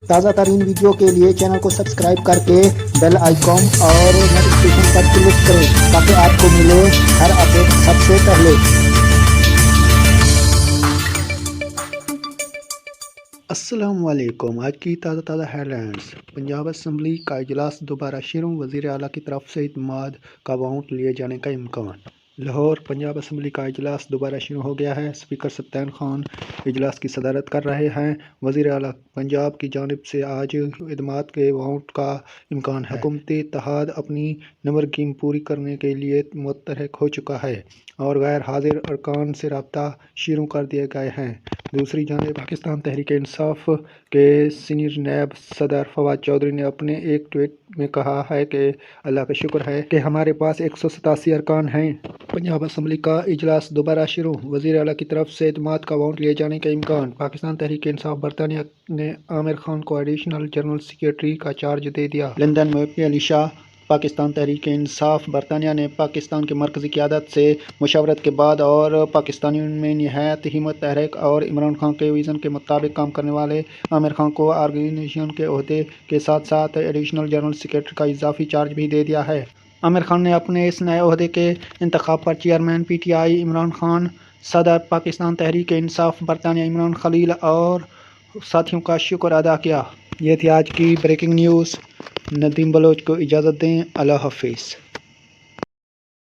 تازہ ترین ویڈیو کے لیے چینل کو سبسکرائب کر کے بیل آئیکن اور نوٹیفکیشن پر کلک کریں تاکہ آپ کو ملے ہر اپڈیٹ سب سے پہلے۔ السلام علیکم۔ آج کی تازہ ہیڈ لائنز۔ پنجاب اسمبلی کا اجلاس دوبارہ شروع، وزیر اعلیٰ کی طرف سے اعتماد کا ووٹ لیے جانے کا امکان۔ لاہور۔ پنجاب اسمبلی کا اجلاس دوبارہ شروع ہو گیا ہے۔ اسپیکر سلطان خان اجلاس کی صدارت کر رہے ہیں۔ وزیر اعلیٰ پنجاب کی جانب سے آج اعتماد کے ووٹ کا امکان ہے۔ حکومتی اتحاد اپنی نمبر گیم پوری کرنے کے لیے متحرک ہو چکا ہے اور غیر حاضر ارکان سے رابطہ شروع کر دیے گئے ہیں۔ دوسری جانب پاکستان تحریک انصاف کے سینئر نیب صدر فواد چودھری نے اپنے ایک ٹویٹ میں کہا ہے کہ اللہ کا شکر ہے کہ ہمارے پاس 187 ارکان ہیں۔ پنجاب اسمبلی کا اجلاس دوبارہ شروع، وزیر اعلیٰ کی طرف سے اعتماد کا ووٹ لیے جانے کا امکان۔ پاکستان تحریک انصاف برطانیہ نے عامر خان کو ایڈیشنل جنرل سیکریٹری کا چارج دے دیا۔ لندن میں پی علی شاہ۔ پاکستان تحریک انصاف برطانیہ نے پاکستان کی مرکزی قیادت سے مشاورت کے بعد اور پاکستانیوں میں نہایت ہمت تحریک اور عمران خان کے وژن کے مطابق کام کرنے والے عامر خان کو آرگنائزیشن کے عہدے کے ساتھ ساتھ ایڈیشنل جنرل سیکریٹری کا اضافی چارج بھی دے دیا ہے۔ عامر خان نے اپنے اس نئے عہدے کے انتخاب پر chairman P T I Imran Khan, صدر پاکستان تحریک انصاف برطانیہ عمران خلیل اور ساتھیوں کا شکر ادا کیا۔ یہ تھی آج کی بریکنگ نیوز۔ ندیم بلوچ کو اجازت دیں۔ اللہ حافظ۔